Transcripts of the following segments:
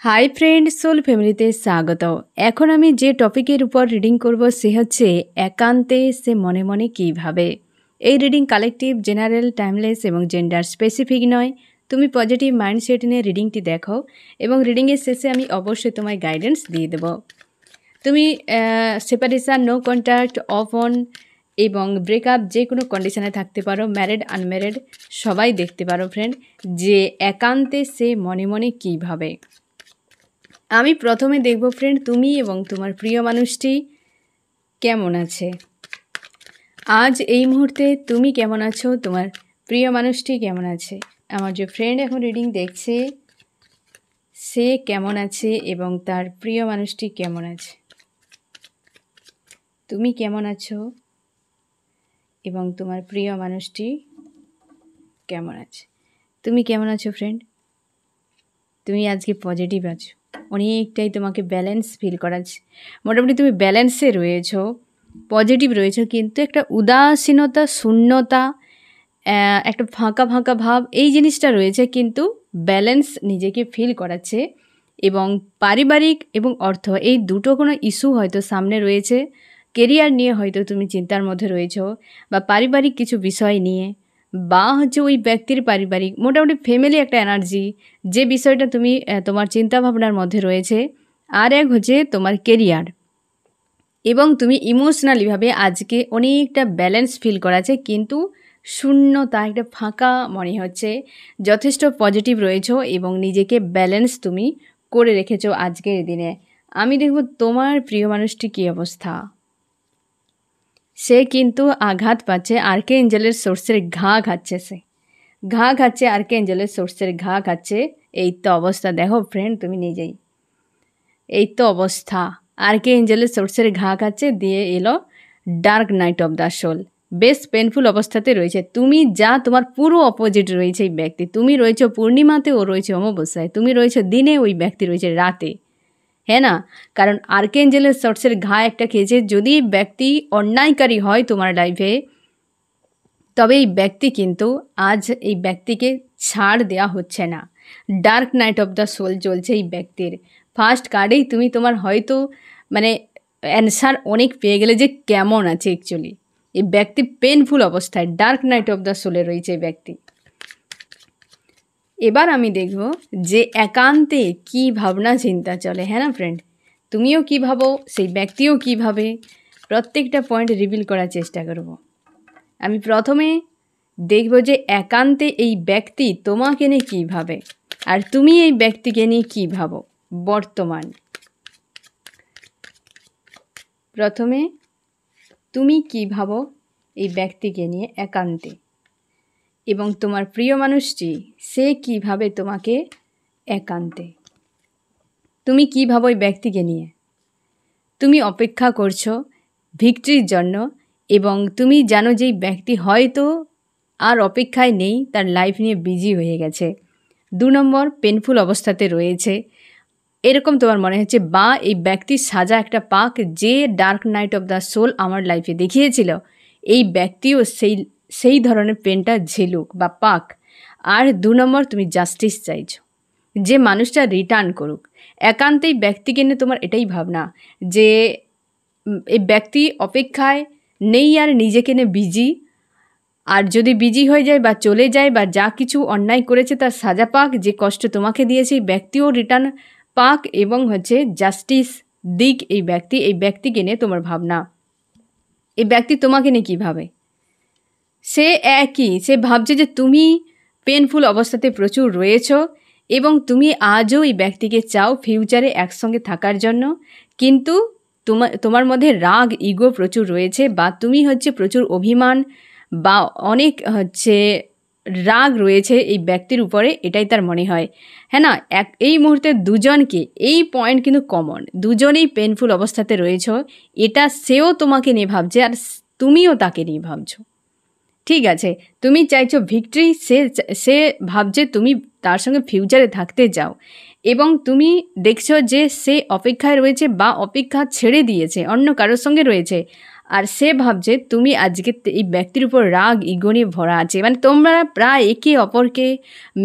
Hi friend, soul ফ্যামিলিতে স্বাগত। এখন আমি যে টপিকের উপর রিডিং করব সে হচ্ছে একান্তে সে মনে মনে কী ভাবে। এই রিডিং কালেকটিভ, জেনারেল, টাইমলেস এবং জেন্ডার স্পেসিফিক নয়। তুমি পজিটিভ মাইন্ডসেট নিয়ে রিডিংটি দেখো এবং রিডিংয়ের শেষে আমি অবশ্যই তোমায় গাইডেন্স দিয়ে দেব। তুমি separation, no contact, off on এবং ব্রেকআপ যে কোনো কন্ডিশনে থাকতে পারো, ম্যারিড, আনম্যারিড সবাই দেখতে পারো ফ্রেন্ড, যে একান্তে সে মনে মনে কী ভাবে। আমি প্রথমে দেখব ফ্রেন্ড তুমি এবং তোমার প্রিয় মানুষটি কেমন আছে। আজ এই মুহূর্তে তুমি কেমন আছো, তোমার প্রিয় মানুষটি কেমন আছে। আমার যে ফ্রেন্ড এখন রিডিং দেখছে সে কেমন আছে এবং তার প্রিয় মানুষটি কেমন আছে। তুমি কেমন আছো এবং তোমার প্রিয় মানুষটি কেমন আছে। তুমি কেমন আছো ফ্রেন্ড? তুমি আজকে পজিটিভ আছো, অনেকটাই তোমাকে ব্যালেন্স ফিল করাচ্ছে। মোটামুটি তুমি ব্যালেন্সে রয়েছো, পজিটিভ রয়েছো, কিন্তু একটা উদাসীনতা, শূন্যতা, একটা ফাঁকা ফাঁকা ভাব এই জিনিসটা রয়েছে, কিন্তু ব্যালেন্স নিজেকে ফিল করাচ্ছে। এবং পারিবারিক এবং অর্থ এই দুটো কোনো ইস্যু হয়তো সামনে রয়েছে। কেরিয়ার নিয়ে হয়তো তুমি চিন্তার মধ্যে রয়েছো, বা পারিবারিক কিছু বিষয় নিয়ে, বা হচ্ছে ওই ব্যক্তির পারিবারিক, মোটামুটি ফ্যামিলি একটা এনার্জি, যে বিষয়টা তুমি তোমার চিন্তাভাবনার মধ্যে রয়েছে। আর এক হচ্ছে তোমার কেরিয়ার, এবং তুমি ইমোশনালিভাবে আজকে অনেকটা ব্যালেন্স ফিল করাছে, কিন্তু শূন্যতা, একটা ফাঁকা মনে হচ্ছে। যথেষ্ট পজিটিভ রয়েছো এবং নিজেকে ব্যালেন্স তুমি করে রেখেছো আজকের দিনে। আমি দেখব তোমার প্রিয় মানুষটি কী অবস্থা। সে কিন্তু আঘাত পাচ্ছে, আর্কেঞ্জেলের সোর্সের ঘা খাচ্ছে, সে ঘা খাচ্ছে, আর্কেঞ্জেলের সোর্সের ঘা খাচ্ছে। এই তো অবস্থা, দেখো ফ্রেন্ড তুমি নিজেই, এই তো অবস্থা, আর্কেঞ্জেলের সোর্সের ঘা খাচ্ছে, দিয়ে এলো dark night of the soul. বেশ পেনফুল অবস্থাতে রয়েছে। তুমি যা, তোমার পুরো অপোজিট রয়েছে এই ব্যক্তি। তুমি রয়েছো পূর্ণিমাতে, ও রয়েছে অমাবস্যায়। তুমি রয়েছো দিনে, ওই ব্যক্তি রয়েছে রাতে, হ্যাঁ না? কারণ আর্কেঞ্জেলের সোর্সের ঘা একটা খেয়েছে। যদি ব্যক্তি অন্যায়কারী হয় তোমার লাইফে, তবে এই ব্যক্তি কিন্তু আজ এই ব্যক্তিকে ছাড় দেওয়া হচ্ছে না। Dark night of the soul চলছে এই ব্যক্তির। ফার্স্ট কার্ডেই তুমি তোমার হয়তো মানে অ্যান্সার অনেক পেয়ে গেলে যে কেমন আছে অ্যাকচুয়ালি। এই ব্যক্তি পেনফুল অবস্থায়, ডার্ক নাইট অফ দ্য সোলে রয়েছে এই ব্যক্তি। এবার আমি দেখব যে একান্তে কী ভাবনা চিন্তা চলে, হ্যাঁ না ফ্রেন্ড? তুমিও কী ভাবো, সেই ব্যক্তিও কী ভাবে, প্রত্যেকটা পয়েন্ট রিভিল করার চেষ্টা করব। আমি প্রথমে দেখব যে একান্তে এই ব্যক্তি তোমাকে নিয়ে কী ভাবে, আর তুমি এই ব্যক্তিকে নিয়ে কী ভাবো বর্তমান। প্রথমে তুমি কী ভাবো এই ব্যক্তিকে নিয়ে একান্তে, এবং তোমার প্রিয় মানুষটি সে কী ভাবে তোমাকে একান্তে। তুমি কী ভাবো এই ব্যক্তিকে নিয়ে। তুমি অপেক্ষা করছো ভিক্টরির জন্য, এবং তুমি জানো যে এই ব্যক্তি হয়তো আর অপেক্ষায় নেই, তার লাইফ নিয়ে বিজি হয়ে গেছে। 2 নম্বর, পেনফুল অবস্থাতে রয়েছে এরকম তোমার মনে হচ্ছে, বা এই ব্যক্তির সাজা একটা পাক, যে dark night of the soul আমার লাইফে দেখিয়েছিল, এই ব্যক্তিও সেই ধরনের পেনটা ঝেলুক বা পাক। আর 2 নম্বর, তুমি জাস্টিস চাইছো, যে মানুষটা রিটার্ন করুক। একান্তেই ব্যক্তিকে নিয়ে তোমার এটাই ভাবনা যে এই ব্যক্তি অপেক্ষায় নেই, আর নিজেকে নিয়ে বিজি। আর যদি বিজি হয়ে যায় বা চলে যায়, বা যা কিছু অন্যায় করেছে তার সাজা পাক, যে কষ্ট তোমাকে দিয়েছে এই ব্যক্তিও রিটার্ন পাক, এবং হচ্ছে জাস্টিস দিক এই ব্যক্তিকে নিয়ে তোমার ভাবনা। এই ব্যক্তি তোমাকে নিয়ে কী ভাবে, সে একই, সে ভাবছে যে তুমি পেনফুল অবস্থাতে প্রচুর রয়েছ, এবং তুমি আজও এই ব্যক্তিকে চাও ফিউচারে একসঙ্গে থাকার জন্য, কিন্তু তোমার মধ্যে রাগ, ইগো প্রচুর রয়েছে, বা তুমি হচ্ছে প্রচুর অভিমান বা অনেক হচ্ছে রাগ রয়েছে এই ব্যক্তির উপরে, এটাই তার মনে হয়, হ্যাঁ না? এই মুহূর্তে দুজনকে এই পয়েন্ট কিন্তু কমন, দুজনেই পেনফুল অবস্থাতে রয়েছ। এটা সেও তোমাকে নিয়ে ভাবছে, আর তুমিও তাকে নিয়ে ভাবছো। ঠিক আছে, তুমি চাইছো ভিক্টরি, সে ভাবছে তুমি তার সঙ্গে ফিউচারে থাকতে চাও, এবং তুমি দেখছো যে সে অপেক্ষায় রয়েছে বা অপেক্ষা ছেড়ে দিয়েছে, অন্য কারোর সঙ্গে রয়েছে। আর সে ভাবছে তুমি আজকে এই ব্যক্তির উপর রাগ ইগো নিয়ে ভরা আছে, মানে তোমরা প্রায় একে অপরকে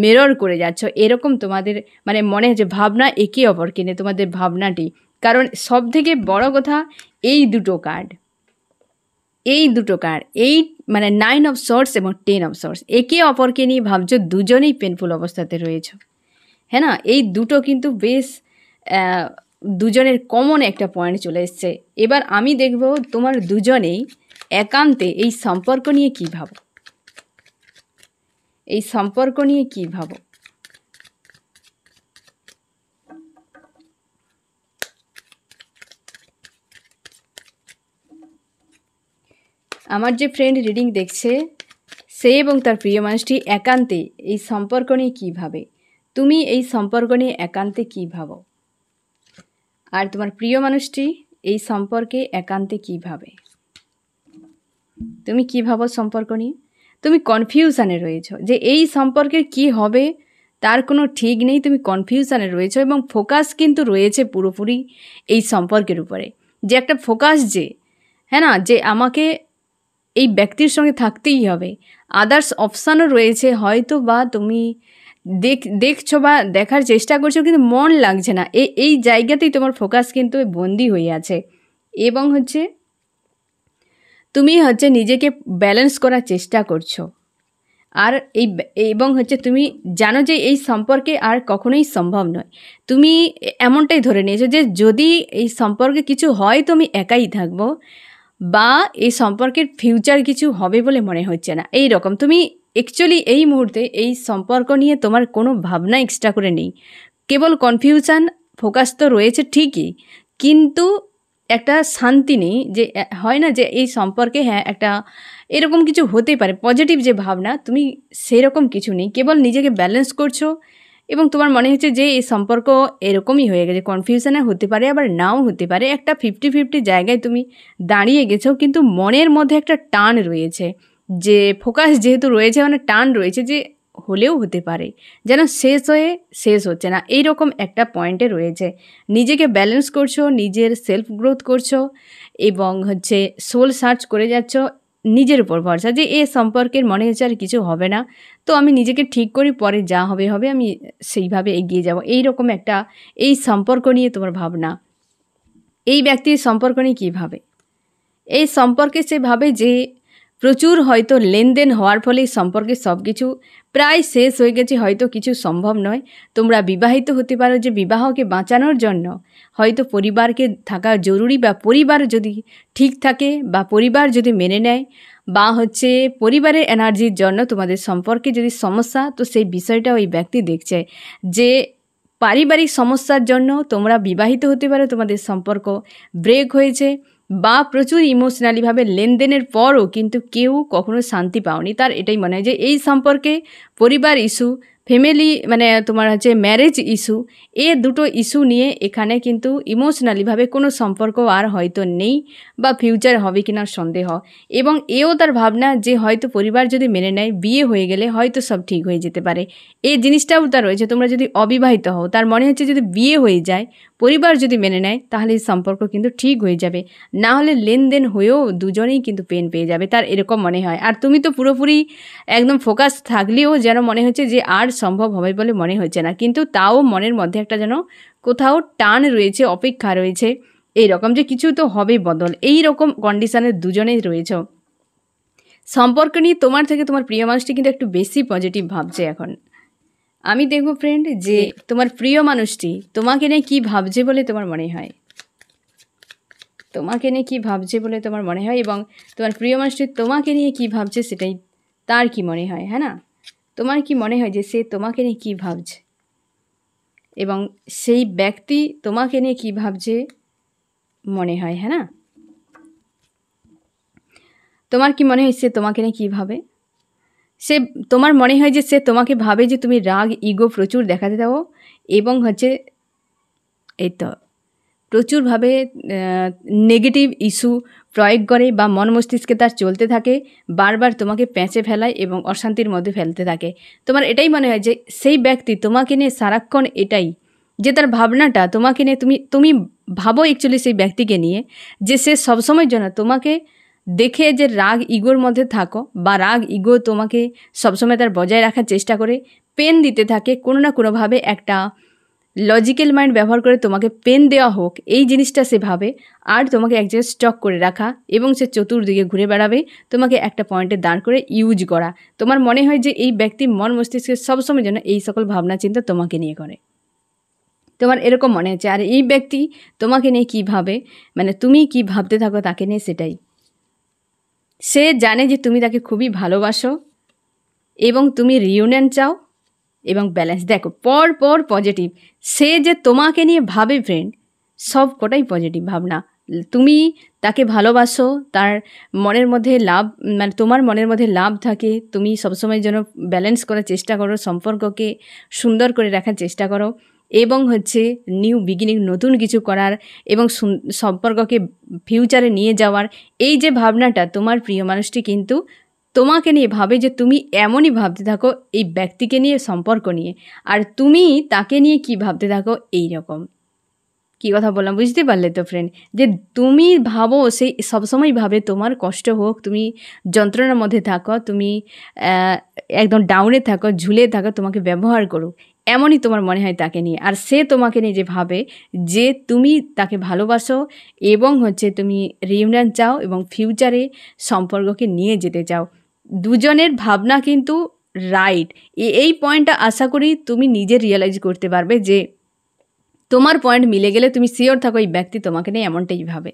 মিরর করে যাচ্ছ, এরকম তোমাদের মানে মনে হচ্ছে ভাবনা একে অপরকে নিয়ে তোমাদের ভাবনাটি। কারণ সব থেকে বড় কথা এই দুটো কার্ড, এই মানে 9 অফ সোর্স এবং 10 অফ সোর্স, একে অপরকে নিয়ে ভাবছো, দুজনেই পেনফুল অবস্থাতে রয়েছে, হ্যাঁ না? এই দুটো কিন্তু বেশ দুজনের কমন একটা পয়েন্ট চলে এসছে। এবার আমি দেখব তোমার দুজনেই একান্তে এই সম্পর্ক নিয়ে কী ভাবো, এই সম্পর্ক নিয়ে কী ভাবো। আমার যে ফ্রেন্ড রিডিং দেখছে সে এবং তার প্রিয় মানুষটি একান্তে এই সম্পর্ক নিয়ে কী ভাবে, তুমি এই সম্পর্ক নিয়ে একান্তে কী ভাবো, আর তোমার প্রিয় মানুষটি এই সম্পর্কে একান্তে কী ভাবে, তুমি কী ভাবো সম্পর্ক নিয়ে। তুমি কনফিউশনে রয়েছো যে এই সম্পর্কের কি হবে তার কোনো ঠিক নেই, তুমি কনফিউশনে রয়েছো এবং ফোকাস কিন্তু রয়েছে পুরোপুরি এই সম্পর্কের উপরে, যে একটা ফোকাস, যে হ্যাঁ না, যে আমাকে এই ব্যক্তির সঙ্গে থাকতেই হবে। আদার্স অপশানও রয়েছে, হয়তো বা তুমি দেখছো বা দেখার চেষ্টা করছো কিন্তু মন লাগছে না, এই জায়গাতেই তোমার ফোকাস কিন্তু বন্দি হয়ে আছে। এবং হচ্ছে তুমি হচ্ছে নিজেকে ব্যালেন্স করার চেষ্টা করছো, আর এবং হচ্ছে তুমি জানো যে এই সম্পর্কে আর কখনোই সম্ভব নয়। তুমি এমনটাই ধরে নিয়েছো যে যদি এই সম্পর্কে কিছু হয় তো আমি একাই থাকবো, বা এই সম্পর্কের ফিউচার কিছু হবে বলে মনে হচ্ছে না, এই রকম। তুমি অ্যাকচুয়ালি এই মুহূর্তে এই সম্পর্ক নিয়ে তোমার কোনো ভাবনা এক্সট্রা করে নেই, কেবল কনফিউশন, ফোকাস তো রয়েছে ঠিকই, কিন্তু একটা শান্তি নেই, যে হয় না যে এই সম্পর্কে হ্যাঁ একটা এরকম কিছু হতে পারে, পজিটিভ যে ভাবনা, তুমি সেরকম কিছু নেই, কেবল নিজেকে ব্যালেন্স করছো। এবং তোমার মনে হচ্ছে যে এই সম্পর্ক এরকমই হয়ে গেছে, কনফিউশনে হতে পারে আবার নাও হতে পারে, একটা 50-50 জায়গায় তুমি দাঁড়িয়ে গেছো, কিন্তু মনের মধ্যে একটা টান রয়েছে, যে ফোকাস যেহেতু রয়েছে মানে টান রয়েছে যে হলেও হতে পারে, যেন শেষ হচ্ছে না, এই রকম একটা পয়েন্টে রয়েছে। নিজেকে ব্যালেন্স করছো, নিজের সেলফ গ্রোথ করছো এবং হচ্ছে সোল সার্চ করে যাচ্ছ, নিজের উপর ভরসা, যে এ সম্পর্কের মনে হচ্ছে আর কিছু হবে না, তো আমি নিজেকে ঠিক করি, পরে যা হবে হবে, আমি সেইভাবে এগিয়ে যাব, এই রকম একটা এই সম্পর্ক নিয়ে তোমার ভাবনা। এই ব্যক্তির সম্পর্ক নিয়ে কী ভাবে, এই সম্পর্কে সে ভাবে যে প্রচুর হয়তো লেনদেন হওয়ার ফলে সম্পর্কে সব কিছু প্রায় শেষ হয়ে গেছে, হয়তো কিছু সম্ভব নয়, তোমরা বিবাহিত হতে পারো, যে বিবাহকে বাঁচানোর জন্য হয়তো পরিবারকে থাকা জরুরি, বা পরিবার যদি ঠিক থাকে বা পরিবার যদি মেনে নেয়, বা হচ্ছে পরিবারের এনার্জির জন্য তোমাদের সম্পর্কে যদি সমস্যা, তো সেই বিষয়টা ওই ব্যক্তি দেখছে যে পারিবারিক সমস্যার জন্য তোমরা বিবাহিত হতে পারো, তোমাদের সম্পর্ক ব্রেক হয়েছে, বা প্রচুর ইমোশনালিভাবে লেনদেনের পরও কিন্তু কেউ কখনো শান্তি পাওনি, তার এটাই মনে হয় যে এই সম্পর্কে পরিবার ইস্যু, ফ্যামিলি মানে তোমার হচ্ছে ম্যারেজ ইস্যু, এ দুটো ইস্যু নিয়ে এখানে কিন্তু ইমোশনালিভাবে কোনো সম্পর্ক আর হয়তো নেই, বা ফিউচার হবে কিনা সন্দেহ। এবং এও তার ভাবনা যে হয়তো পরিবার যদি মেনে নেয়, বিয়ে হয়ে গেলে হয়তো সব ঠিক হয়ে যেতে পারে, এই জিনিসটাও তার রয়েছে। তোমরা যদি অবিবাহিত হও, তার মনে হচ্ছে যদি বিয়ে হয়ে যায়, পরিবার যদি মেনে নেয়, তাহলে এই সম্পর্ক কিন্তু ঠিক হয়ে যাবে, না হলে লেনদেন হয়েও দুজনেই কিন্তু পেন পেয়ে যাবে, তার এরকম মনে হয়। আর তুমি তো পুরোপুরি একদম ফোকাস থাকলেও যেন মনে হচ্ছে যে আর সম্ভব হবে বলে মনে হচ্ছে না, কিন্তু তাও মনের মধ্যে একটা যেন কোথাও টান রয়েছে, অপেক্ষা রয়েছে, এই রকম যে কিছু তো হবে বদল, এই রকম কন্ডিশনে দুজনেই রয়েছে। সম্পর্ক নিয়ে তোমার থেকে তোমার প্রিয় মানুষটি কিন্তু একটু বেশি পজিটিভ ভাবছে এখন। আমি দেখব ফ্রেন্ড যে তোমার প্রিয় মানুষটি তোমাকে নিয়ে কী ভাবছে বলে তোমার মনে হয়, তোমাকে নিয়ে কী ভাবছে বলে তোমার মনে হয়, এবং তোমার প্রিয় মানুষটি তোমাকে নিয়ে কী ভাবছে সেটাই তার কি মনে হয়, হ্যাঁ না? তোমার কি মনে হয় যে সে তোমাকে নিয়ে কী ভাবছে, এবং সেই ব্যক্তি তোমাকে নিয়ে কী ভাবছে মনে হয়, হ্যাঁ না? তোমার কি মনে হয় সে তোমাকে নিয়ে কী ভাবে? সে তোমার মনে হয় যে সে তোমাকে ভাবে যে তুমি রাগ ইগো প্রচুর দেখাতে দাও, এবং হচ্ছে এই তো প্রচুরভাবে নেগেটিভ ইস্যু প্রয়োগ করে, বা মন মস্তিষ্কে তার চলতে থাকে, বারবার তোমাকে প্যাঁচে ফেলায় এবং অশান্তির মধ্যে ফেলতে থাকে। তোমার এটাই মনে হয় যে সেই ব্যক্তি তোমাকে নিয়ে সারাক্ষণ এটাই, যে তার ভাবনাটা তোমাকে নিয়ে তুমি ভাবো অ্যাকচুয়ালি সেই ব্যক্তিকে নিয়ে যে সে সবসময়ের জন্য তোমাকে দেখে যে রাগ ইগোর মধ্যে থাকো বা রাগ ইগো তোমাকে সবসময় তার বজায় রাখার চেষ্টা করে, পেন দিতে থাকে কোনো না কোনোভাবে, একটা লজিক্যাল মাইন্ড ব্যবহার করে তোমাকে পেন দেওয়া হোক, এই জিনিসটা সে ভাবে। আর তোমাকে এক জায়গায় স্টক করে রাখা এবং সে চতুর্দিকে ঘুরে বেড়াবে, তোমাকে একটা পয়েন্টে দাঁড় করে ইউজ করা। তোমার মনে হয় যে এই ব্যক্তি মন মস্তিষ্কে সবসময় যেন এই সকল ভাবনা চিন্তা তোমাকে নিয়ে করে, তোমার এরকম মনে হচ্ছে। আর এই ব্যক্তি তোমাকে নিয়ে কী ভাবে, মানে তুমি কি ভাবতে থাকো তাকে নিয়ে, সেটাই সে জানে যে তুমি তাকে খুবই ভালোবাসো এবং তুমি রিউনিয়ন চাও এবং ব্যালেন্স। দেখো পর পর পজিটিভ, সে যে তোমাকে নিয়ে ভাবে ফ্রেন্ড, সব কটাই পজিটিভ ভাবনা। তুমি তাকে ভালোবাসো, তার মনের মধ্যে লাভ, মানে তোমার মনের মধ্যে লাভ থাকে, তুমি সবসময় যেন ব্যালেন্স করার চেষ্টা করো, সম্পর্ককে সুন্দর করে রাখার চেষ্টা করো এবং হচ্ছে নিউ বিগিনিং, নতুন কিছু করার এবং সম্পর্ককে ফিউচারে নিয়ে যাওয়ার এই যে ভাবনাটা, তোমার প্রিয় মানুষটি কিন্তু তোমাকে নিয়ে ভাবে যে তুমি এমনই ভাবতে থাকো এই ব্যক্তিকে নিয়ে, সম্পর্ক নিয়ে, আর তুমি তাকে নিয়ে কি ভাবতে থাকো এই রকম। কী কথা বললাম বুঝতে পারলে তো ফ্রেন্ড? যে তুমি ভাবো, সেই সবসময় ভাবে তোমার কষ্ট হোক, তুমি যন্ত্রণার মধ্যে থাকো, তুমি একদম ডাউনে থাকো, ঝুলে থাকো, তোমাকে ব্যবহার করুক, এমনই তোমার মনে হয় তাকে নিয়ে। আর সে তোমাকে নিয়ে যে ভাবে যে তুমি তাকে ভালোবাসো এবং হচ্ছে তুমি রিউনিয়ন চাও এবং ফিউচারে সম্পর্ককে নিয়ে যেতে চাও। দুজনের ভাবনা কিন্তু রাইট। এই পয়েন্টটা আশা করি তুমি নিজে রিয়েলাইজ করতে পারবে যে তোমার পয়েন্ট মিলে গেলে তুমি শিওর থাকো এই ব্যক্তি তোমাকে নিয়ে এমনটাই ভাবে।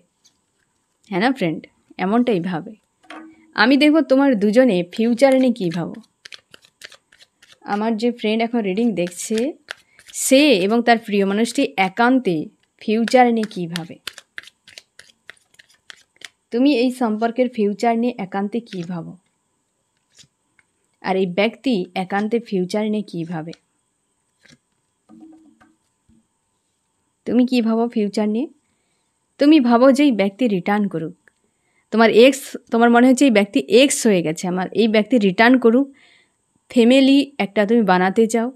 হ্যাঁ না ফ্রেন্ড, এমনটাই ভাবে। আমি দেখবো তোমার দুজনে ফিউচারে নিয়ে কী ভাবো। আমার যে ফ্রেন্ড এখন রিডিং দেখছে, সে এবং তার প্রিয় মানুষটি একান্তে ফিউচারে নিয়ে কী ভাবে। তুমি এই সম্পর্কের ফিউচার নিয়ে একান্তে কী ভাবো, আর এই ব্যক্তি একান্তে ফিউচার নিয়ে কী ভাবে। তুমি কী ভাবো ফিউচার নিয়ে? তুমি ভাবো যে এই ব্যক্তি রিটার্ন করুক, তোমার এক্স, তোমার মনে হচ্ছে এই ব্যক্তি এক্স হয়ে গেছে, আমার এই ব্যক্তি রিটার্ন করুক, ফ্যামিলি একটা তুমি বানাতে চাও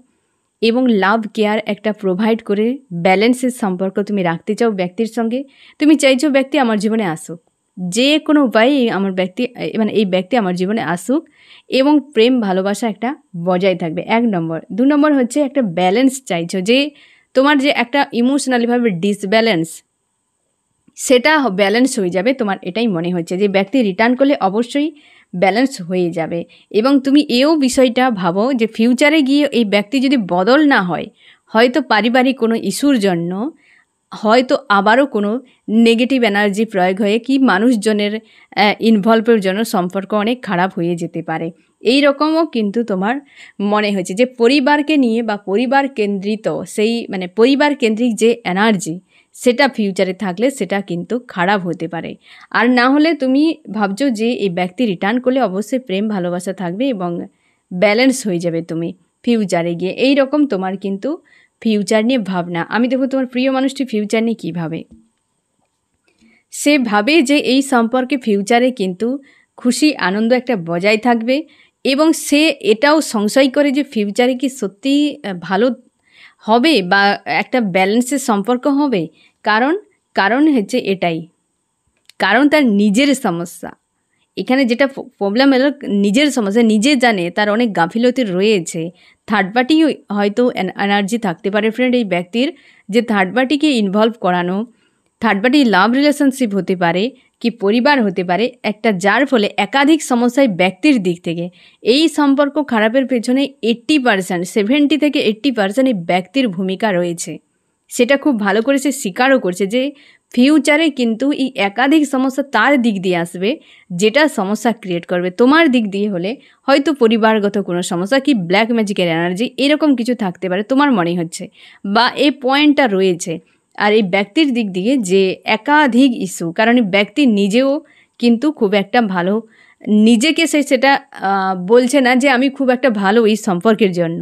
এবং লাভ কেয়ার একটা প্রোভাইড করে ব্যালেন্সের সম্পর্ক তুমি রাখতে চাও ব্যক্তির সঙ্গে। তুমি চাইছো ব্যক্তি আমার জীবনে আসুক, যে কোনো উপায়ে আমার ব্যক্তি, মানে এই ব্যক্তি আমার জীবনে আসুক এবং প্রেম ভালোবাসা একটা বজায় থাকবে, 1 নম্বর। 2 নম্বর হচ্ছে একটা ব্যালেন্স চাইছো, যে তোমার যে একটা ইমোশনালিভাবে ডিসব্যালেন্স, সেটা ব্যালেন্স হয়ে যাবে। তোমার এটাই মনে হচ্ছে যে ব্যক্তি রিটার্ন করলে অবশ্যই ব্যালেন্স হয়ে যাবে। এবং তুমি এও বিষয়টা ভাবো যে ফিউচারে গিয়ে এই ব্যক্তি যদি বদল না হয়, হয়তো পারিবারিক কোনো ইস্যুর জন্য, হয়তো আবারও কোনো নেগেটিভ এনার্জি প্রয়োগ হয়ে কি মানুষজনের ইনভলভের জন্য সম্পর্ক অনেক খারাপ হয়ে যেতে পারে। এই রকমও কিন্তু তোমার মনে হয়েছে যে পরিবারকে নিয়ে বা পরিবার কেন্দ্রিত সেই, মানে পরিবার কেন্দ্রিক যে এনার্জি, সেটা ফিউচারে থাকলে সেটা কিন্তু খারাপ হতে পারে। আর না হলে তুমি ভাবছো যে এই ব্যক্তি রিটার্ন করলে অবশ্যই প্রেম ভালোবাসা থাকবে এবং ব্যালেন্স হয়ে যাবে তুমি ফিউচারে গিয়ে। এই রকম তোমার কিন্তু ফিউচার নিয়ে ভাবনা। আমি দেখো তোমার প্রিয় মানুষটি ফিউচার নিয়ে কী ভাবে। সে ভাবে যে এই সম্পর্কে ফিউচারে কিন্তু খুশি আনন্দ একটা বজায় থাকবে এবং সে এটাও সংশয় করে যে ফিউচারে কি সত্যি ভালো হবে বা একটা ব্যালেন্সের সম্পর্ক হবে। কারণ হচ্ছে এটাই, কারণ তার নিজের সমস্যা। এখানে যেটা প্রবলেম হলো নিজের সমস্যা, নিজে জানে তার অনেক গাফিলতি রয়েছে। থার্ড পার্টি হয়তো এনার্জি থাকতে পারে ফ্রেন্ড এই ব্যক্তির, যে থার্ড পার্টিকে ইনভলভ করানো, থার্ড পার্টি লাভ রিলেশনশিপ হতে পারে কি পরিবার হতে পারে একটা, যার ফলে একাধিক সমস্যায় ব্যক্তির দিক থেকে এই সম্পর্ক খারাপের পেছনে 80%, 70 থেকে 80% এই ব্যক্তির ভূমিকা রয়েছে। সেটা খুব ভালো করে সে স্বীকারও করছে যে ফিউচারে কিন্তু এই একাধিক সমস্যা তার দিক দিয়ে আসবে, যেটা সমস্যা ক্রিয়েট করবে। তোমার দিক দিয়ে হলে হয়তো পরিবারগত কোনো সমস্যা কি ব্ল্যাক ম্যাজিকের এনার্জি এরকম কিছু থাকতে পারে তোমার মনে হচ্ছে, বা এই পয়েন্টটা রয়েছে। আর এই ব্যক্তির দিক দিয়ে যে একাধিক ইস্যু, কারণ এই ব্যক্তি নিজেও কিন্তু খুব একটা ভালো, নিজেকে সেটা বলছে না যে আমি খুব একটা ভালো এই সম্পর্কের জন্য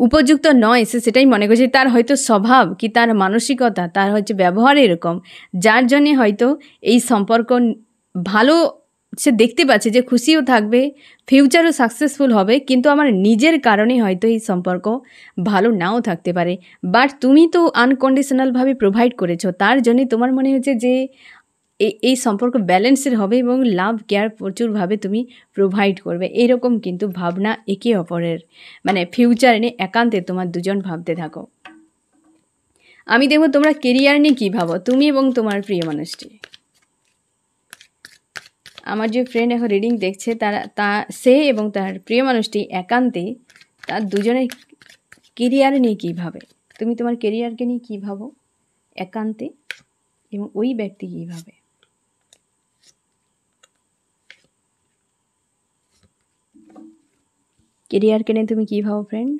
উপযুক্ত নয়, সে সেটাই মনে করছে। তার হয়তো স্বভাব কি তার মানসিকতা, তার হচ্ছে ব্যবহার এরকম, যার জন্যে হয়তো এই সম্পর্ক ভালো সে দেখতে পাচ্ছে যে খুশিও থাকবে, ফিউচারও সাকসেসফুল হবে, কিন্তু আমার নিজের কারণে হয়তো এই সম্পর্ক ভালো নাও থাকতে পারে। বাট তুমি তো আনকন্ডিশনালভাবে প্রোভাইড করেছো, তার জন্যই তোমার মনে হচ্ছে যে এই সম্পর্ক ব্যালেন্সের হবে এবং লাভ কেয়ার প্রচুরভাবে তুমি প্রোভাইড করবে। এরকম কিন্তু ভাবনা একে অপরের মানে ফিউচার নিয়ে একান্তে তোমার দুজন ভাবতে থাকো। আমি দেখব তোমরা কেরিয়ার নিয়ে কী ভাবো, তুমি এবং তোমার প্রিয় মানুষটি। আমার যে ফ্রেন্ড এখন রিডিং দেখছে সে এবং তার প্রিয় মানুষটি একান্তে তার দুজনের কেরিয়ার নিয়ে কী ভাবে, তুমি তোমার কেরিয়ারকে নিয়ে কী ভাবো একান্তে, এবং ওই ব্যক্তি কী ভাবে। কেরিয়ারকে নিয়ে তুমি কী ভাবো ফ্রেন্ড?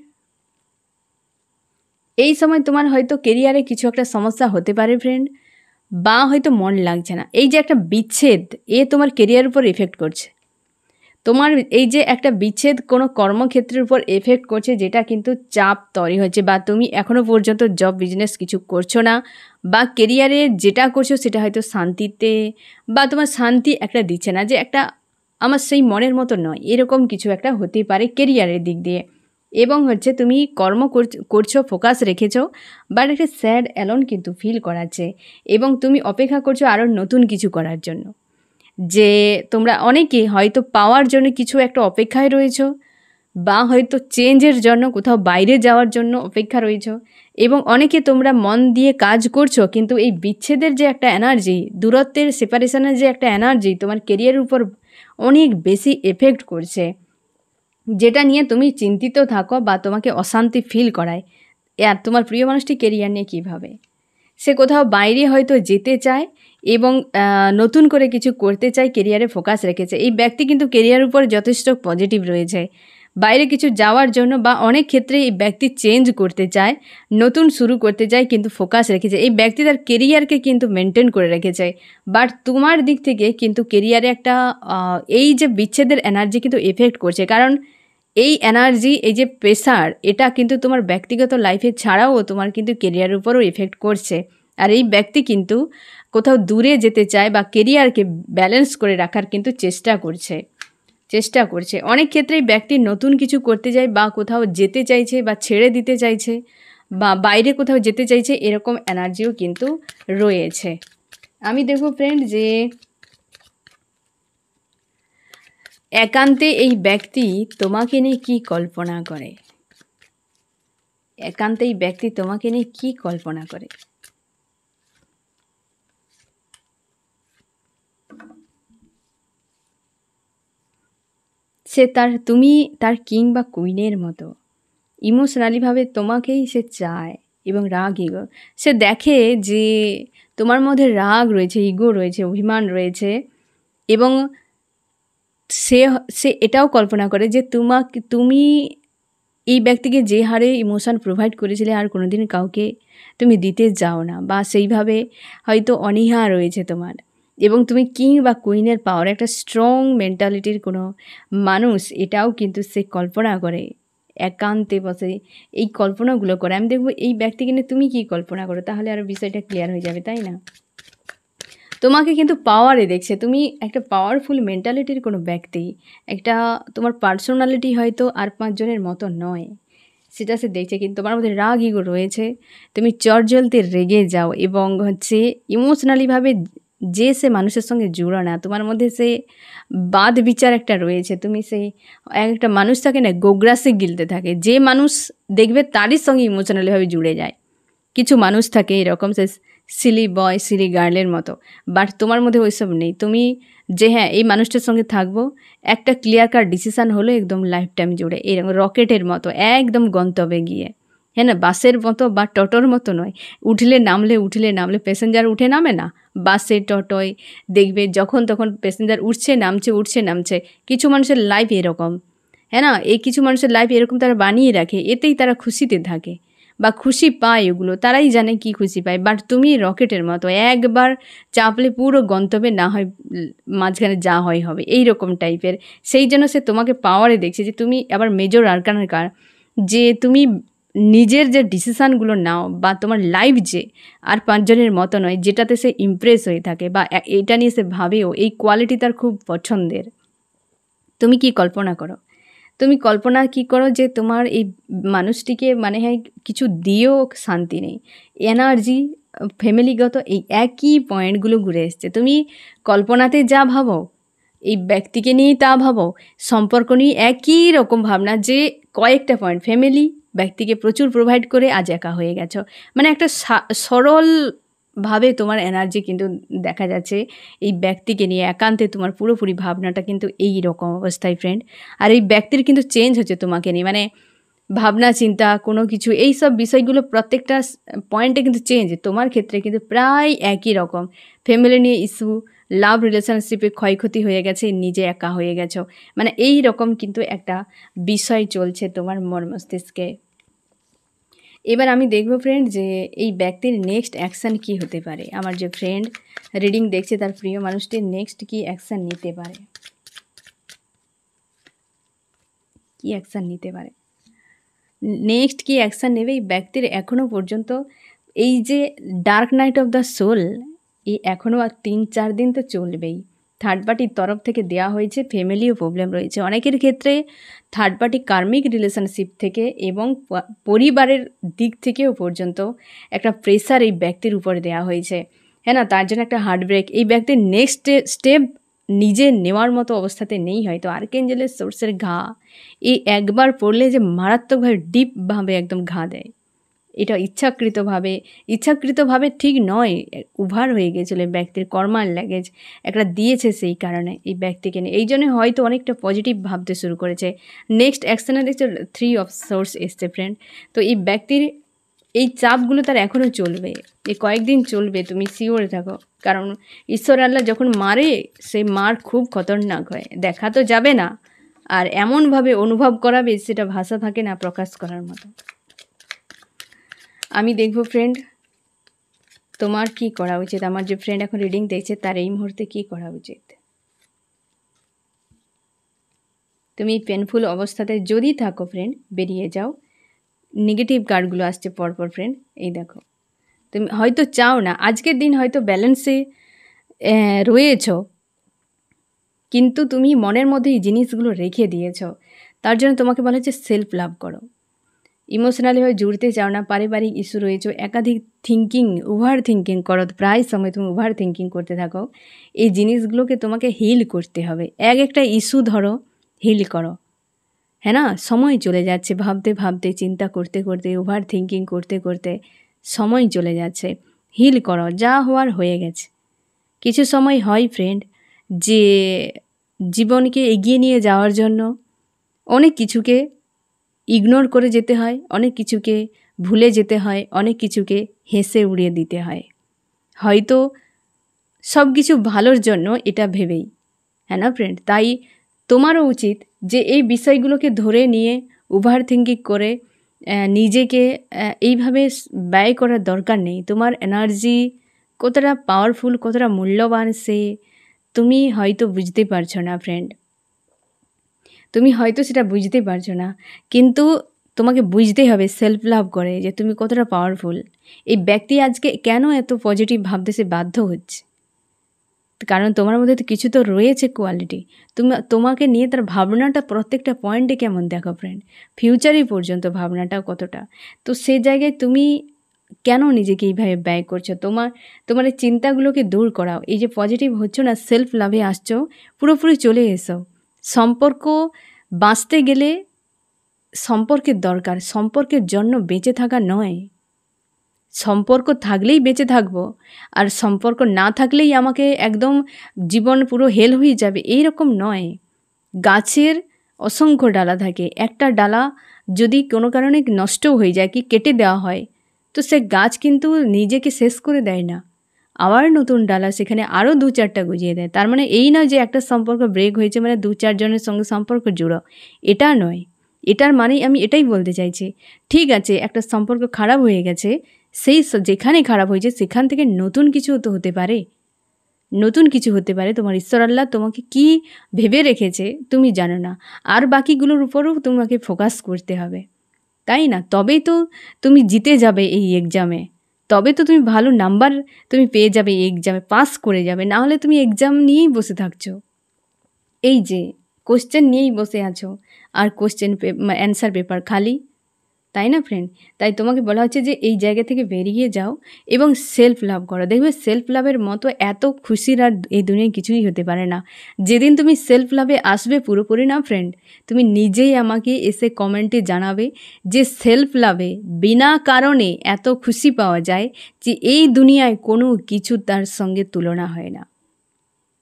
এই সময় তোমার হয়তো কেরিয়ারে কিছু একটা সমস্যা হতে পারে ফ্রেন্ড, বা হয়তো মন লাগছে না। এই যে একটা বিচ্ছেদ, তোমার কেরিয়ার উপর এফেক্ট করছে। তোমার এই যে একটা বিচ্ছেদ কোনো কর্মক্ষেত্রের উপর এফেক্ট করছে, যেটা কিন্তু চাপ তৈরি হচ্ছে, বা তুমি এখনও পর্যন্ত জব বিজনেস কিছু করছো না, বা কেরিয়ারে যেটা করছো সেটা হয়তো শান্তিতে, বা তোমার শান্তি একটা দিচ্ছে না, যে একটা আমার সেই মনের মতো নয়, এরকম কিছু একটা হতে পারে কেরিয়ারের দিক দিয়ে। এবং তুমি কর্ম করছো, ফোকাস রেখেছো, বাট একটা স্যাড অ্যালোন কিন্তু ফিল করাচ্ছে, এবং তুমি অপেক্ষা করছো আরও নতুন কিছু করার জন্য। যে তোমরা অনেকে হয়তো পাওয়ার জন্য কিছু একটা অপেক্ষায় রয়েছো, বা হয়তো চেঞ্জের জন্য কোথাও বাইরে যাওয়ার জন্য অপেক্ষা রয়েছো, এবং অনেকে তোমরা মন দিয়ে কাজ করছো, কিন্তু এই বিচ্ছেদের যে একটা এনার্জি, দূরত্বের সেপারেশনের যে একটা এনার্জি তোমার কেরিয়ারের উপর অনেক বেশি এফেক্ট করছে, যেটা নিয়ে তুমি চিন্তিত থাকো বা তোমাকে অশান্তি ফিল করায়। আর তোমার প্রিয় মানুষটি কেরিয়ার নিয়ে কীভাবে, সে কোথাও বাইরে হয়তো যেতে চায় এবং নতুন করে কিছু করতে চায়, কেরিয়ারে ফোকাস রেখেছে। এই ব্যক্তি কিন্তু কেরিয়ারের উপর যথেষ্ট পজিটিভ রয়েছে, বাইরে কিছু যাওয়ার জন্য, বা অনেক ক্ষেত্রে এই ব্যক্তি চেঞ্জ করতে চায়, নতুন শুরু করতে চায়, কিন্তু ফোকাস রেখেছে। এই ব্যক্তি তার কেরিয়ারকে কিন্তু মেনটেন করে রেখেছে। বাট তোমার দিক থেকে কিন্তু কেরিয়ারে একটা এই যে বিচ্ছেদের এনার্জি কিন্তু এফেক্ট করছে, কারণ এই এনার্জি, এই যে প্রেশার, এটা কিন্তু তোমার ব্যক্তিগত লাইফে ছাড়াও তোমার কিন্তু কেরিয়ারের উপরও এফেক্ট করছে। আর এই ব্যক্তি কিন্তু কোথাও দূরে যেতে চায় বা কেরিয়ারকে ব্যালেন্স করে রাখার কিন্তু চেষ্টা করছে। অনেক ক্ষেত্রেই ব্যক্তি নতুন কিছু করতে যায়, বা কোথাও যেতে চাইছে, বা ছেড়ে দিতে চাইছে, বা বাইরে কোথাও যেতে চাইছে, এরকম এনার্জিও কিন্তু রয়েছে। আমি দেখব ফ্রেন্ড যে একান্তে এই ব্যক্তি তোমাকে নিয়ে কী কল্পনা করে, একান্তে এই ব্যক্তি তোমাকে নিয়ে কী কল্পনা করে। তুমি তার কিং বা কুইনের মতো ইমোশনালিভাবে তোমাকেই সে চায়, এবং রাগ ইগো, সে দেখে যে তোমার মধ্যে রাগ রয়েছে, ইগো রয়েছে, অভিমান রয়েছে, এবং সে এটাও কল্পনা করে যে তুমি এই ব্যক্তিকে যে হারে ইমোশন প্রোভাইড করেছিলে আর কোনোদিন কাউকে তুমি দিতে যাও না, বা সেইভাবে হয়তো অনীহা রয়েছে তোমার, এবং তুমি কিং বা কুইনের পাওয়ার, একটা স্ট্রং মেন্টালিটির কোনো মানুষ, এটাও কিন্তু সে কল্পনা করে, একান্তে বসে এই কল্পনাগুলো করে। আমি দেখবো এই ব্যক্তিকে নিয়ে তুমি কী কল্পনা করো, তাহলে আরও বিষয়টা ক্লিয়ার হয়ে যাবে, তাই না? তোমাকে কিন্তু পাওয়ারে দেখছে, তুমি একটা পাওয়ারফুল মেন্টালিটির কোনো ব্যক্তি, একটা তোমার পার্সোনালিটি হয়তো আর 5 জনের মতো নয়, সেটা সে দেখছে, কিন্তু তোমার মধ্যে রাগ ইগো রয়েছে, তুমি চটজলদি রেগে যাও, এবং ইমোশনালিভাবে যে সে মানুষের সঙ্গে জুড়ো না, তোমার মধ্যে সে বাদ বিচার একটা রয়েছে, তুমি সেই একটা মানুষ থাকে না, গোগ্রাসে গিলতে থাকে, যে মানুষ দেখবে তারই সঙ্গে ইমোশনালিভাবে জুড়ে যায়। কিছু মানুষ থাকে এরকম, সে সিলি বয় সিলি গার্লের মতো, বাট তোমার মধ্যে ওইসব নেই। তুমি যে হ্যাঁ এই মানুষটার সঙ্গে থাকবো, একটা ক্লিয়ার কাট ডিসিশান হলো একদম লাইফ টাইম জুড়ে, এরকম রকেটের মতো একদম গন্তব্যে গিয়ে, হ্যাঁ না, বাসের মতো বা টোটোর মতো নয়, উঠলে নামলে প্যাসেঞ্জার উঠে নামে না, বাসে টোটোয় দেখবে যখন তখন প্যাসেঞ্জার উঠছে নামছে। কিছু মানুষের লাইফ এরকম, হ্যাঁ না, এই কিছু মানুষের লাইফ এরকম তারা বানিয়ে রাখে, এতেই তারা খুশিতে থাকে বা খুশি পায়, ওগুলো তারাই জানে কি খুশি পায়। বাট তুমি রকেটের মতো একবার চাপলে পুরো গন্তব্যে, না হয় মাঝখানে যা হয় হবে, এই রকম টাইপের। সেই জন্য সে তোমাকে পাওয়ারে দেখছে, যে তুমি আবার মেজর আরকানের কার, যে তুমি নিজের যে ডিসিশানগুলো নাও বা তোমার লাইফ যে আর 5 জনের মতো নয়, যেটাতে সে ইমপ্রেস হয়ে থাকে বা এটা নিয়ে সে ভাবেও, এই কোয়ালিটি তার খুব পছন্দের। তুমি কি কল্পনা করো? তুমি কল্পনা কি করো যে তোমার এই মানুষটিকে মানে হয় কিছু দিয়েও শান্তি নেই, এনার্জি, ফ্যামিলিগত এই একই পয়েন্টগুলো ঘুরে এসছে। তুমি কল্পনাতে যা ভাবো, এই ব্যক্তিকে নিয়েই তা ভাবো, সম্পর্ক নিয়ে একই রকম ভাবনা, যে কয়েকটা পয়েন্ট ফ্যামিলি ব্যক্তিকে প্রচুর প্রোভাইড করে আজ একা হয়ে গেছো। মানে একটা সরলভাবে তোমার এনার্জি কিন্তু দেখা যাচ্ছে এই ব্যক্তিকে নিয়ে একান্তে তোমার পুরোপুরি ভাবনাটা কিন্তু এই রকম অবস্থায় ফ্রেন্ড। আর এই ব্যক্তির কিন্তু চেঞ্জ হচ্ছে তোমাকে নিয়ে, মানে ভাবনা চিন্তা কোনো কিছু এই সব বিষয়গুলো প্রত্যেকটা পয়েন্টে কিন্তু চেঞ্জ। তোমার ক্ষেত্রে কিন্তু প্রায় একই রকম, ফ্যামিলি নিয়ে ইস্যু, লাভ রিলেশনশিপে ক্ষয়ক্ষতি হয়ে গেছে, নিজে একা হয়ে গেছো, মানে এই রকম কিন্তু একটা বিষয় চলছে তোমার মন মস্তিষ্কে। এবার আমি দেখব ফ্রেন্ড যে এই ব্যক্তির নেক্সট অ্যাকশান কী হতে পারে। আমার যে ফ্রেন্ড রিডিং দেখছে তার প্রিয় মানুষটির নেক্সট কী অ্যাকশান নিতে পারে, কী অ্যাকশান নিতে পারে, নেক্সট কী অ্যাকশান নেবে এই ব্যক্তির। এখনও পর্যন্ত এই যে dark night of the soul, এই এখনও আর 3-4 দিন তো চলবেই। থার্ড পার্টির তরফ থেকে দেওয়া হয়েছে, ফ্যামিলিও প্রবলেম রয়েছে অনেকের ক্ষেত্রে, থার্ড পার্টি কার্মিক রিলেশনশিপ থেকে এবং পরিবারের দিক থেকেও পর্যন্ত একটা প্রেশার এই ব্যক্তির উপরে দেওয়া হয়েছে, হ্যাঁ না, তার জন্য একটা হার্ট ব্রেক। এই ব্যক্তির নেক্সট স্টেপ নিজে নেওয়ার মতো অবস্থাতে নেই হয়তো। আর্কেঞ্জেলের সোর্সের ঘা, এই একবার পড়লে যে মারাত্মকভাবে ডিপভাবে একদম ঘা দেয়, এটা ইচ্ছাকৃতভাবে ঠিক নয়, উভার হয়ে গিয়েছিল ব্যক্তির কর্মার ল্যাগেজ একটা দিয়েছে, সেই কারণে এই ব্যক্তিকে নিয়ে এই জন্য হয়তো অনেকটা পজিটিভ ভাবতে শুরু করেছে। নেক্সট অ্যাকশানে দেখছে 3 অফ সোর্স এসছে ফ্রেন্ড। তো এই ব্যক্তির এই চাপগুলো তার এখনও চলবে, এই কয়েকদিন চলবে, তুমি শিওরে থাকো। কারণ ঈশ্বর আল্লাহ যখন মারে, সেই মার খুব খতরনাক হয়, দেখা তো যাবে না, আর এমনভাবে অনুভব করাবে সেটা ভাষা থাকে না প্রকাশ করার মতো। আমি দেখব ফ্রেন্ড তোমার কি করা উচিত। আমার যে ফ্রেন্ড এখন রিডিং দেখছে তার এই মুহূর্তে কি করা উচিত। তুমি পেনফুল অবস্থাতে যদি থাকো ফ্রেন্ড, বেরিয়ে যাও। নেগেটিভ কার্ডগুলো আসছে পরপর ফ্রেন্ড, এই দেখো তুমি হয়তো চাও না, আজকের দিন হয়তো ব্যালেন্সে রয়েছ, কিন্তু তুমি মনের মধ্যে এই জিনিসগুলো রেখে দিয়েছ। তার জন্য তোমাকে বলা হচ্ছে সেলফ লাভ করো। ইমোশনালি হয়ে জুড়তে চাও না, পারিবারিক ইস্যু রয়েছে, একাধিক ওভার থিঙ্কিং করো, প্রায় সময় তুমি ওভার থিঙ্কিং করতে থাকো। এই জিনিসগুলোকে তোমাকে হিল করতে হবে। একটা ইস্যু ধরো, হিল করো, হ্যাঁ না, সময় চলে যাচ্ছে, ভাবতে ভাবতে, চিন্তা করতে করতে, ওভার থিঙ্কিং করতে করতে সময় চলে যাচ্ছে। হিল করো, যা হওয়ার হয়ে গেছে। কিছু সময় হয় ফ্রেন্ড যে জীবনকে এগিয়ে নিয়ে যাওয়ার জন্য অনেক কিছুকে ইগনোর করে যেতে হয়, অনেক কিছুকে ভুলে যেতে হয়, অনেক কিছুকে হেসে উড়িয়ে দিতে হয়, হয়তো সব কিছু ভালোর জন্য এটা ভেবেই, হ্যাঁ না ফ্রেন্ড। তাই তোমারও উচিত যে এই বিষয়গুলোকে ধরে নিয়ে ওভার থিঙ্কিং করে নিজেকে এইভাবে ব্যয় করার দরকার নেই। তোমার এনার্জি কতটা পাওয়ারফুল, কতটা মূল্যবান সে তুমি হয়তো বুঝতে পারছো না ফ্রেন্ড, তুমি হয়তো সেটা বুঝতে পারছো না, কিন্তু তোমাকে বুঝতেই হবে সেলফ লাভ করে যে তুমি কতটা পাওয়ারফুল। এই ব্যক্তি আজকে কেন এত পজিটিভ ভাবতে সে বাধ্য হচ্ছে, কারণ তোমার মধ্যে তো কিছু তো রয়েছে কোয়ালিটি। তোমাকে নিয়ে তার ভাবনাটা প্রত্যেকটা পয়েন্টে কেমন দেখো ফ্রেন্ড, ফিউচারে পর্যন্ত ভাবনাটা কতটা, তো সে জায়গায় তুমি কেন নিজেকে এইভাবে ব্যয় করছো। তোমার এই চিন্তাগুলোকে দূর করাও। এই যে পজিটিভ হচ্ছ না, সেলফ লাভে আসছো, পুরোপুরি চলে এসো। সম্পর্ক বাঁচতে গেলে সম্পর্কের দরকার, সম্পর্কের জন্য বেঁচে থাকা নয়। সম্পর্ক থাকলেই বেঁচে থাকবো, আর সম্পর্ক না থাকলেই আমাকে একদম জীবন পুরো হেল হয়ে যাবে, এই রকম নয়। গাছের অসংখ্য ডালা থাকে, একটা ডালা যদি কোনো কারণে নষ্টও হয়ে যায়, কি কেটে দেওয়া হয়, তো সে গাছ কিন্তু নিজেকে শেষ করে দেয় না, আবার নতুন ডালা সেখানে আরও 2-4টা গজিয়ে দেয়। তার মানে এই নয় যে একটা সম্পর্ক ব্রেক হয়েছে মানে 2-4 জনের সঙ্গে সম্পর্ক জুড়ো, এটা নয়। এটার মানেই আমি এটাই বলতে চাইছি, ঠিক আছে একটা সম্পর্ক খারাপ হয়ে গেছে, সেই যেখানে খারাপ হয়েছে সেখান থেকে নতুন কিছু তো হতে পারে, নতুন কিছু হতে পারে। তোমার ঈশ্বর আল্লাহ তোমাকে কি ভেবে রেখেছে তুমি জানো না, আর বাকিগুলোর উপরও তোমাকে ফোকাস করতে হবে। তাই না? তবেই তো তুমি জিতে যাবে এই এক্সামে। তবে তো তুমি ভালো নাম্বার তুমি পেয়ে যাবে এই এক্সামে, পাস করে যাবে। না হলে তুমি এক্সাম নিয়েই বসে থাকছো। এই যে কোশ্চেন নিয়েই বসে আছো আর কোশ্চেন অ্যান্সার পেপার খালি, তাই না ফ্রেন্ড? তাই তোমাকে বলা হচ্ছে যে এই জায়গা থেকে বেরিয়ে যাও এবং সেলফ লাভ করো। দেখবে সেলফ লাভের মতো এত খুশির আর এই দুনিয়ায় কিছুই হতে পারে না। যেদিন তুমি সেলফ লাভে আসবে পুরোপুরি না ফ্রেন্ড, তুমি নিজেই আমাকে এসে কমেন্টে জানাবে যে সেলফ লাভে বিনা কারণে এত খুশি পাওয়া যায় যে এই দুনিয়ায় কোনো কিছু তার সঙ্গে তুলনা হয় না।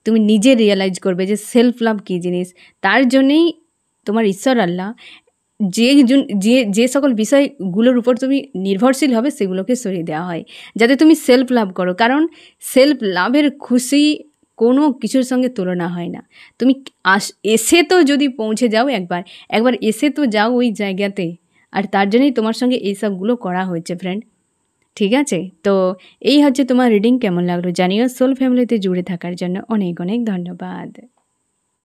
তুমি নিজে রিয়েলাইজ করবে যে সেলফ লাভ কী জিনিস। তার জন্যেই তোমার ঈশ্বর আল্লাহ যে সকল বিষয়গুলোর উপর তুমি নির্ভরশীল হবে সেগুলোকে সরিয়ে দেওয়া হয়, যাতে তুমি সেলফ লাভ করো। কারণ সেলফ লাভের খুশি কোনো কিছুর সঙ্গে তুলনা হয় না। তুমি এসে তো যদি পৌঁছে যাও একবার এসে তো যাও ওই জায়গাতে, আর তার জন্যই তোমার সঙ্গে এইসবগুলো করা হয়েছে ফ্রেন্ড। ঠিক আছে? তো এই হচ্ছে তোমার রিডিং। কেমন লাগলো জানিও। সোল ফ্যামিলিতে জুড়ে থাকার জন্য অনেক অনেক ধন্যবাদ।